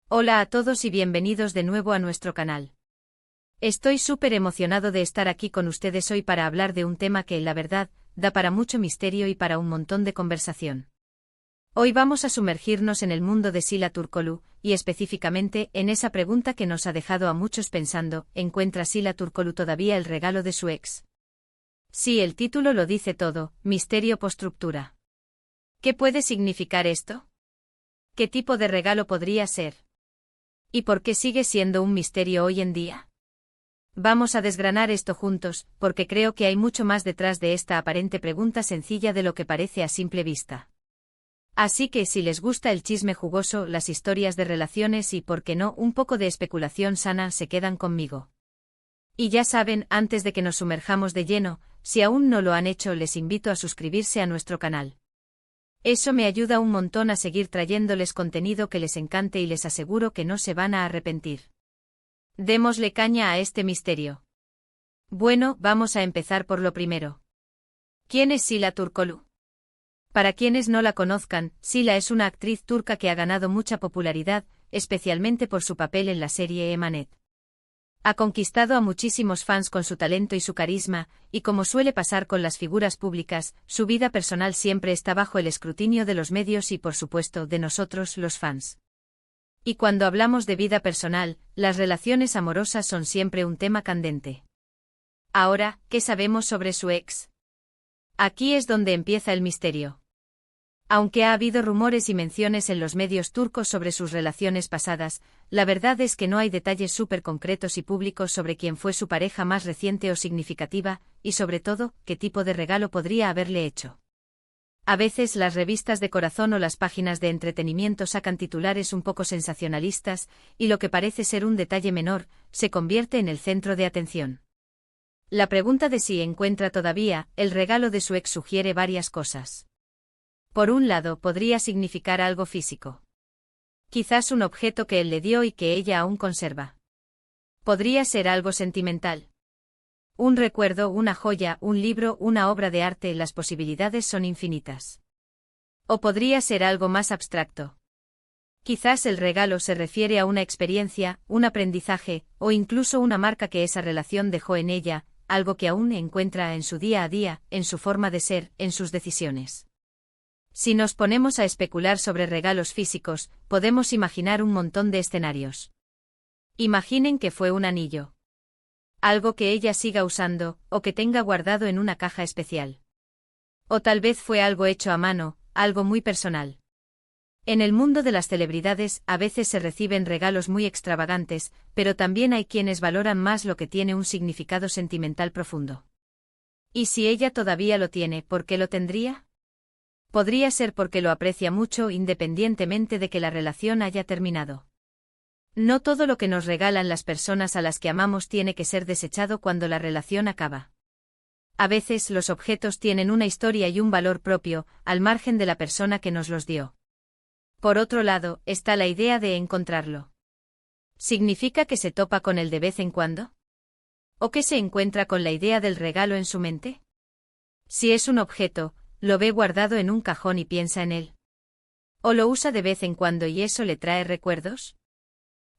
Hola a todos y bienvenidos de nuevo a nuestro canal. Estoy súper emocionado de estar aquí con ustedes hoy para hablar de un tema que, la verdad, da para mucho misterio y para un montón de conversación. Hoy vamos a sumergirnos en el mundo de Sila Turkoglu, y específicamente en esa pregunta que nos ha dejado a muchos pensando: ¿encuentra Sila Turkoglu todavía el regalo de su ex? Sí, el título lo dice todo: misterio post-ruptura. ¿Qué puede significar esto? ¿Qué tipo de regalo podría ser? ¿Y por qué sigue siendo un misterio hoy en día? Vamos a desgranar esto juntos, porque creo que hay mucho más detrás de esta aparente pregunta sencilla de lo que parece a simple vista. Así que si les gusta el chisme jugoso, las historias de relaciones y, por qué no, un poco de especulación sana, se quedan conmigo. Y ya saben, antes de que nos sumerjamos de lleno, si aún no lo han hecho, les invito a suscribirse a nuestro canal. Eso me ayuda un montón a seguir trayéndoles contenido que les encante y les aseguro que no se van a arrepentir. Démosle caña a este misterio. Bueno, vamos a empezar por lo primero. ¿Quién es Sila Turkoglu? Para quienes no la conozcan, Sila es una actriz turca que ha ganado mucha popularidad, especialmente por su papel en la serie Emanet. Ha conquistado a muchísimos fans con su talento y su carisma, y como suele pasar con las figuras públicas, su vida personal siempre está bajo el escrutinio de los medios y, por supuesto, de nosotros, los fans. Y cuando hablamos de vida personal, las relaciones amorosas son siempre un tema candente. Ahora, ¿qué sabemos sobre su ex? Aquí es donde empieza el misterio. Aunque ha habido rumores y menciones en los medios turcos sobre sus relaciones pasadas, la verdad es que no hay detalles súper concretos y públicos sobre quién fue su pareja más reciente o significativa, y sobre todo, qué tipo de regalo podría haberle hecho. A veces las revistas de corazón o las páginas de entretenimiento sacan titulares un poco sensacionalistas, y lo que parece ser un detalle menor, se convierte en el centro de atención. La pregunta de si encuentra todavía el regalo de su ex sugiere varias cosas. Por un lado, podría significar algo físico. Quizás un objeto que él le dio y que ella aún conserva. Podría ser algo sentimental. Un recuerdo, una joya, un libro, una obra de arte, las posibilidades son infinitas. O podría ser algo más abstracto. Quizás el regalo se refiere a una experiencia, un aprendizaje, o incluso una marca que esa relación dejó en ella, algo que aún encuentra en su día a día, en su forma de ser, en sus decisiones. Si nos ponemos a especular sobre regalos físicos, podemos imaginar un montón de escenarios. Imaginen que fue un anillo. Algo que ella siga usando, o que tenga guardado en una caja especial. O tal vez fue algo hecho a mano, algo muy personal. En el mundo de las celebridades, a veces se reciben regalos muy extravagantes, pero también hay quienes valoran más lo que tiene un significado sentimental profundo. ¿Y si ella todavía lo tiene, por qué lo tendría? Podría ser porque lo aprecia mucho independientemente de que la relación haya terminado. No todo lo que nos regalan las personas a las que amamos tiene que ser desechado cuando la relación acaba. A veces los objetos tienen una historia y un valor propio, al margen de la persona que nos los dio. Por otro lado, está la idea de encontrarlo. ¿Significa que se topa con él de vez en cuando? ¿O que se encuentra con la idea del regalo en su mente? Si es un objeto, ¿lo ve guardado en un cajón y piensa en él? ¿O lo usa de vez en cuando y eso le trae recuerdos?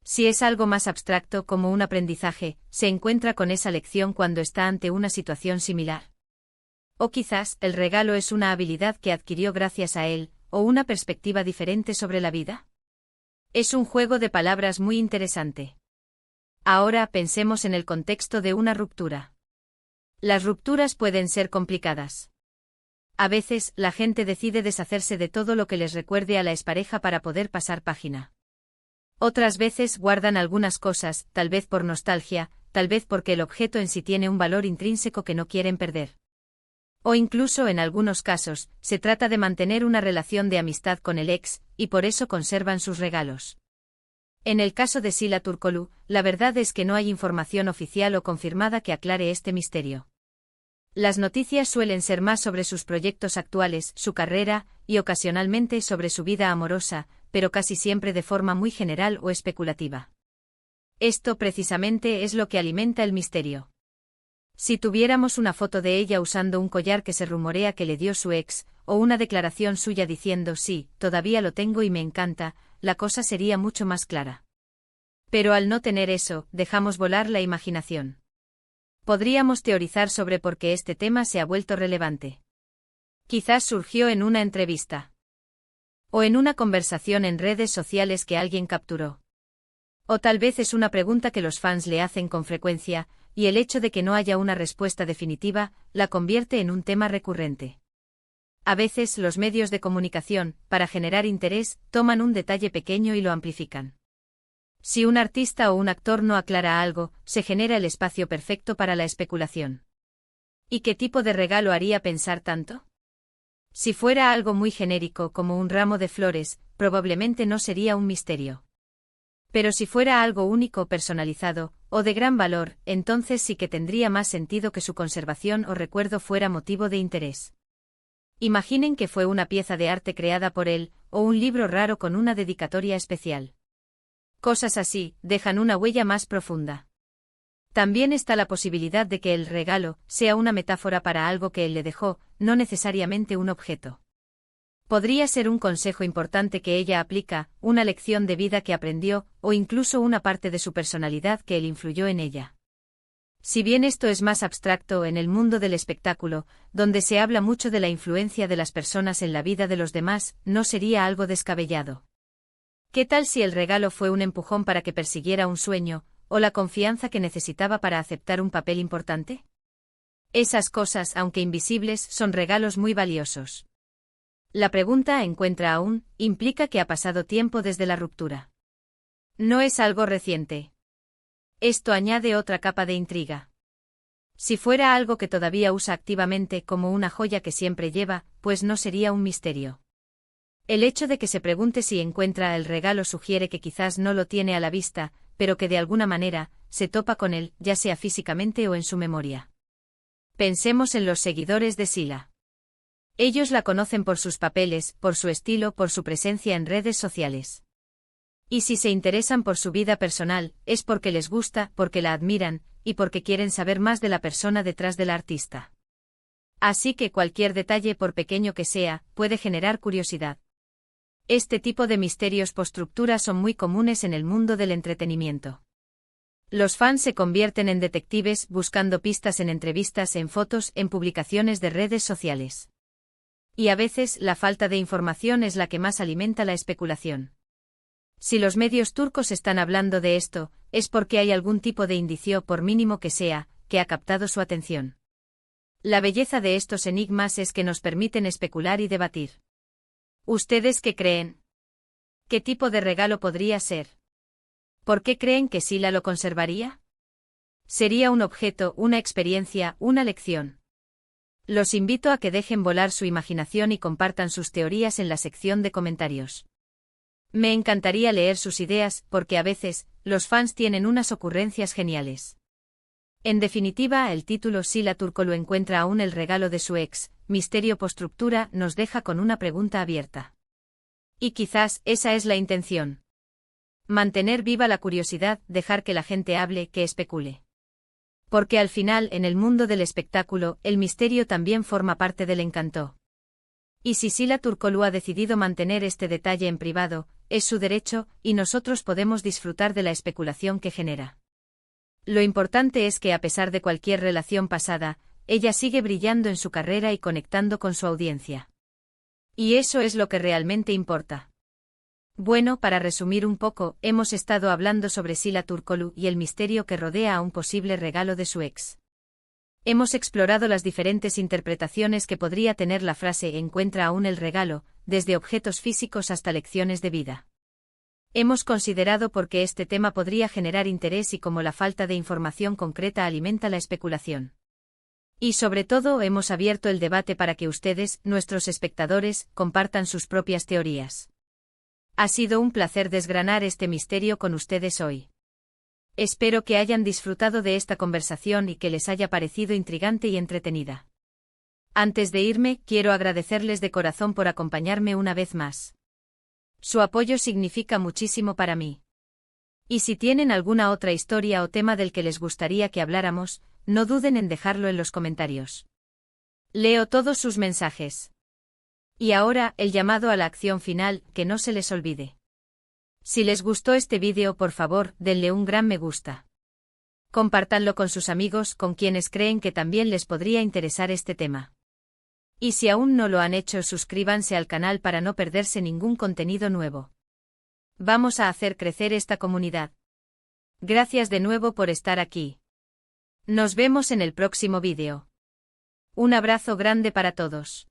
Si es algo más abstracto, como un aprendizaje, ¿se encuentra con esa lección cuando está ante una situación similar? O quizás el regalo es una habilidad que adquirió gracias a él, o una perspectiva diferente sobre la vida. Es un juego de palabras muy interesante. Ahora pensemos en el contexto de una ruptura. Las rupturas pueden ser complicadas. A veces, la gente decide deshacerse de todo lo que les recuerde a la expareja para poder pasar página. Otras veces guardan algunas cosas, tal vez por nostalgia, tal vez porque el objeto en sí tiene un valor intrínseco que no quieren perder. O incluso en algunos casos, se trata de mantener una relación de amistad con el ex, y por eso conservan sus regalos. En el caso de Sila Turkoglu, la verdad es que no hay información oficial o confirmada que aclare este misterio. Las noticias suelen ser más sobre sus proyectos actuales, su carrera, y ocasionalmente sobre su vida amorosa, pero casi siempre de forma muy general o especulativa. Esto precisamente es lo que alimenta el misterio. Si tuviéramos una foto de ella usando un collar que se rumorea que le dio su ex, o una declaración suya diciendo sí, todavía lo tengo y me encanta, la cosa sería mucho más clara. Pero al no tener eso, dejamos volar la imaginación. Podríamos teorizar sobre por qué este tema se ha vuelto relevante. Quizás surgió en una entrevista. O en una conversación en redes sociales que alguien capturó. O tal vez es una pregunta que los fans le hacen con frecuencia, y el hecho de que no haya una respuesta definitiva, la convierte en un tema recurrente. A veces los medios de comunicación, para generar interés, toman un detalle pequeño y lo amplifican. Si un artista o un actor no aclara algo, se genera el espacio perfecto para la especulación. ¿Y qué tipo de regalo haría pensar tanto? Si fuera algo muy genérico como un ramo de flores, probablemente no sería un misterio. Pero si fuera algo único o personalizado, o de gran valor, entonces sí que tendría más sentido que su conservación o recuerdo fuera motivo de interés. Imaginen que fue una pieza de arte creada por él, o un libro raro con una dedicatoria especial. Cosas así, dejan una huella más profunda. También está la posibilidad de que el regalo sea una metáfora para algo que él le dejó, no necesariamente un objeto. Podría ser un consejo importante que ella aplica, una lección de vida que aprendió, o incluso una parte de su personalidad que él influyó en ella. Si bien esto es más abstracto en el mundo del espectáculo, donde se habla mucho de la influencia de las personas en la vida de los demás, no sería algo descabellado. ¿Qué tal si el regalo fue un empujón para que persiguiera un sueño, o la confianza que necesitaba para aceptar un papel importante? Esas cosas, aunque invisibles, son regalos muy valiosos. La pregunta ¿encuentra aún? Implica que ha pasado tiempo desde la ruptura. No es algo reciente. Esto añade otra capa de intriga. Si fuera algo que todavía usa activamente como una joya que siempre lleva, pues no sería un misterio. El hecho de que se pregunte si encuentra el regalo sugiere que quizás no lo tiene a la vista, pero que de alguna manera, se topa con él, ya sea físicamente o en su memoria. Pensemos en los seguidores de Sila. Ellos la conocen por sus papeles, por su estilo, por su presencia en redes sociales. Y si se interesan por su vida personal, es porque les gusta, porque la admiran, y porque quieren saber más de la persona detrás del artista. Así que cualquier detalle, por pequeño que sea, puede generar curiosidad. Este tipo de misterios post-ruptura son muy comunes en el mundo del entretenimiento. Los fans se convierten en detectives buscando pistas en entrevistas, en fotos, en publicaciones de redes sociales. Y a veces la falta de información es la que más alimenta la especulación. Si los medios turcos están hablando de esto, es porque hay algún tipo de indicio, por mínimo que sea, que ha captado su atención. La belleza de estos enigmas es que nos permiten especular y debatir. ¿Ustedes qué creen? ¿Qué tipo de regalo podría ser? ¿Por qué creen que Sila lo conservaría? ¿Sería un objeto, una experiencia, una lección? Los invito a que dejen volar su imaginación y compartan sus teorías en la sección de comentarios. Me encantaría leer sus ideas, porque a veces, los fans tienen unas ocurrencias geniales. En definitiva, el título Sila Turkoglu encuentra aún el regalo de su ex, misterio post-ruptura, nos deja con una pregunta abierta. Y quizás, esa es la intención. Mantener viva la curiosidad, dejar que la gente hable, que especule. Porque al final, en el mundo del espectáculo, el misterio también forma parte del encanto. Y si Sila Turkoglu ha decidido mantener este detalle en privado, es su derecho, y nosotros podemos disfrutar de la especulación que genera. Lo importante es que a pesar de cualquier relación pasada, ella sigue brillando en su carrera y conectando con su audiencia. Y eso es lo que realmente importa. Bueno, para resumir un poco, hemos estado hablando sobre Sila Turkoglu y el misterio que rodea a un posible regalo de su ex. Hemos explorado las diferentes interpretaciones que podría tener la frase «encuentra aún el regalo», desde objetos físicos hasta lecciones de vida. Hemos considerado por qué este tema podría generar interés y cómo la falta de información concreta alimenta la especulación. Y sobre todo hemos abierto el debate para que ustedes, nuestros espectadores, compartan sus propias teorías. Ha sido un placer desgranar este misterio con ustedes hoy. Espero que hayan disfrutado de esta conversación y que les haya parecido intrigante y entretenida. Antes de irme, quiero agradecerles de corazón por acompañarme una vez más. Su apoyo significa muchísimo para mí. Y si tienen alguna otra historia o tema del que les gustaría que habláramos, no duden en dejarlo en los comentarios. Leo todos sus mensajes. Y ahora, el llamado a la acción final, que no se les olvide. Si les gustó este vídeo, por favor, denle un gran me gusta. Compártanlo con sus amigos, con quienes creen que también les podría interesar este tema. Y si aún no lo han hecho, suscríbanse al canal para no perderse ningún contenido nuevo. Vamos a hacer crecer esta comunidad. Gracias de nuevo por estar aquí. Nos vemos en el próximo vídeo. Un abrazo grande para todos.